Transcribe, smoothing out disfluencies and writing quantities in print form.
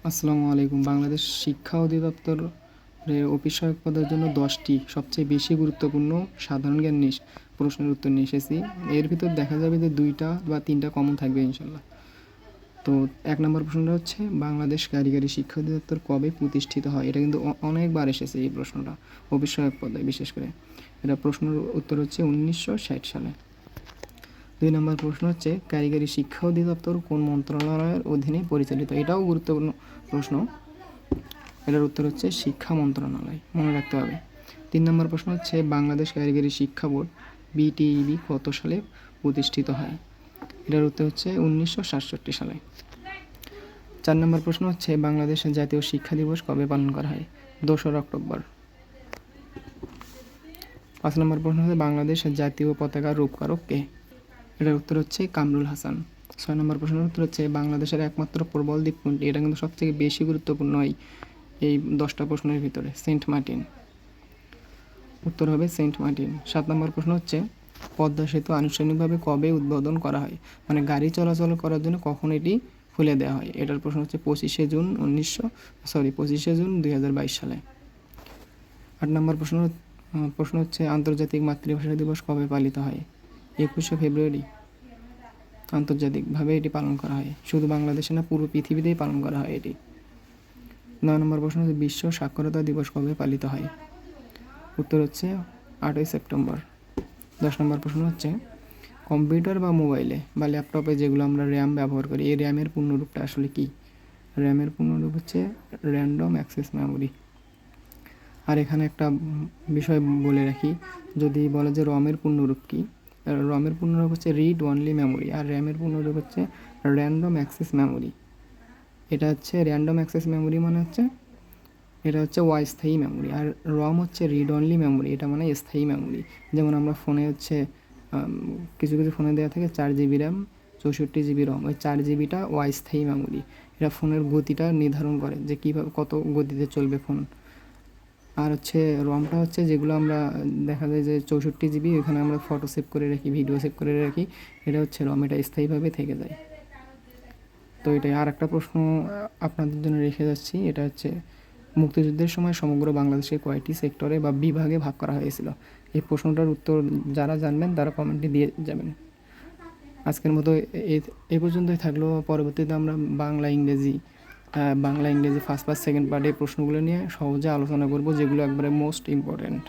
আসসালামু আলাইকুম। বাংলাদেশ শিক্ষা অধিদপ্তরের অফিস সহায়ক পদের জন্য 10টি সবচেয়ে বেশি গুরুত্বপূর্ণ সাধারণ জ্ঞান প্রশ্নের উত্তর নিয়ে এসেছি। এর ভিতর দেখা যাবে যে 2টা বা 3টা কমন থাকবে ইনশাল্লাহ। তো 1 নম্বর প্রশ্নটা হচ্ছে, বাংলাদেশ কারিগরি শিক্ষা অধিদপ্তর কবে প্রতিষ্ঠিত হয়? এটা কিন্তু অনেকবার এসেছে এই প্রশ্নটা, অফিস সহায়ক পদে বিশেষ করে। এটা প্রশ্নের উত্তর হচ্ছে 1960 সালে। 2 নম্বর প্রশ্ন হচ্ছে, কারিগরি শিক্ষা অধিদপ্তর কোন মন্ত্রণালয়ের অধীনে পরিচালিত? এটাও গুরুত্বপূর্ণ প্রশ্ন। এটার উত্তর হচ্ছে শিক্ষা মন্ত্রণালয়, মনে রাখতে হবে। 3 নম্বর প্রশ্ন হচ্ছে, বাংলাদেশ কারিগরি শিক্ষা বোর্ড বিটিইবি কত সালে প্রতিষ্ঠিত হয়? এটার উত্তর হচ্ছে 1967 সালে। 4 নম্বর প্রশ্ন হচ্ছে, বাংলাদেশের জাতীয় শিক্ষা দিবস কবে পালন করা হয়? 2রা অক্টোবর। 5 নম্বর প্রশ্ন হচ্ছে, বাংলাদেশের জাতীয় পতাকার রূপকারক কে? এটার উত্তর হচ্ছে কামরুল হাসান। 6 নম্বর প্রশ্নের উত্তর হচ্ছে, বাংলাদেশের একমাত্র প্রবল দ্বীপ কোনটি? এটা কিন্তু সবথেকে বেশি গুরুত্বপূর্ণ এই 10টা প্রশ্নের ভিতরে। Saint Martin. উত্তর হবে সেন্ট মার্টিন। 7 নম্বর প্রশ্ন হচ্ছে, পদ্মা সেতু আনুষ্ঠানিকভাবে কবে উদ্বোধন করা হয়? মানে গাড়ি চলাচল করার জন্য কখন এটি খুলে দেওয়া হয়? এটার প্রশ্ন হচ্ছে 25শে জুন 2022 সালে। 8 নম্বর প্রশ্ন হচ্ছে, আন্তর্জাতিক মাতৃভাষা দিবস কবে পালিত হয়? 21শে ফেব্রুয়ারি আন্তর্জাতিকভাবে এটি পালন করা হয়। শুধু বাংলাদেশে না, পুরো পৃথিবীতেই পালন করা হয় এটি। 9 নম্বর প্রশ্ন হচ্ছে, বিশ্ব সাক্ষরতা দিবস কবে পালিত হয়? উত্তর হচ্ছে 8ই সেপ্টেম্বর। 10 নম্বর প্রশ্ন হচ্ছে, কম্পিউটার বা মোবাইলে বা ল্যাপটপে যেগুলো আমরা র্যাম ব্যবহার করি, এই র্যামের পূর্ণরূপটা আসলে কি? র্যামের পূর্ণরূপ হচ্ছে র্যান্ডম অ্যাক্সেস মেমোরি। আর এখানে একটা বিষয় বলে রাখি, যদি বলে যে রমের পূর্ণরূপ কি, রমের পূর্ণরূপ হচ্ছে রিড অনলি মেমোরি, আর র্যামের পূর্ণরূপ হচ্ছে র্যান্ডম অ্যাক্সেস মেমোরি। এটা হচ্ছে র্যান্ডম অ্যাক্সেস মেমোরি মানে হচ্ছে এটা হচ্ছে অস্থায়ী মেমোরি, আর রম হচ্ছে রিড অনলি মেমোরি, এটা মানে স্থায়ী মেমোরি। যেমন আমরা ফোনে হচ্ছে কিছু কিছু ফোনে দেওয়া থাকে 4GB র্যাম 64GB রম, ওই 4GBটা অস্থায়ী মেমোরি। এটা ফোনের গতিটা নির্ধারণ করে যে কীভাবে কত গতিতে চলবে ফোন। আর হচ্ছে রমটা হচ্ছে যেগুলো আমরা দেখা যায় যে 64GB, এখানে আমরা ফটো সেভ করে রাখি, ভিডিও সেভ করে রাখি, এটা হচ্ছে রম, এটা স্থায়ীভাবে থেকে যায়। তো এটাই। আর একটা প্রশ্ন আপনাদের জন্য রেখে যাচ্ছি, এটা হচ্ছে, মুক্তিযুদ্ধের সময় সমগ্র বাংলাদেশে কয়টি সেক্টরে বা বিভাগে ভাগ করা হয়েছিল? এই প্রশ্নটার উত্তর যারা জানবেন তারা কমেন্টে দিয়ে যাবেন। আজকের মতো এই পর্যন্তই থাকলো। পরবর্তীতে আমরা বাংলা ইংরেজি ফার্স্ট পার্ট সেকেন্ড পার্ট এই প্রশ্নগুলো নিয়ে সহজে আলোচনা করব, যেগুলো একবারে মোস্ট ইম্পর্ট্যান্ট।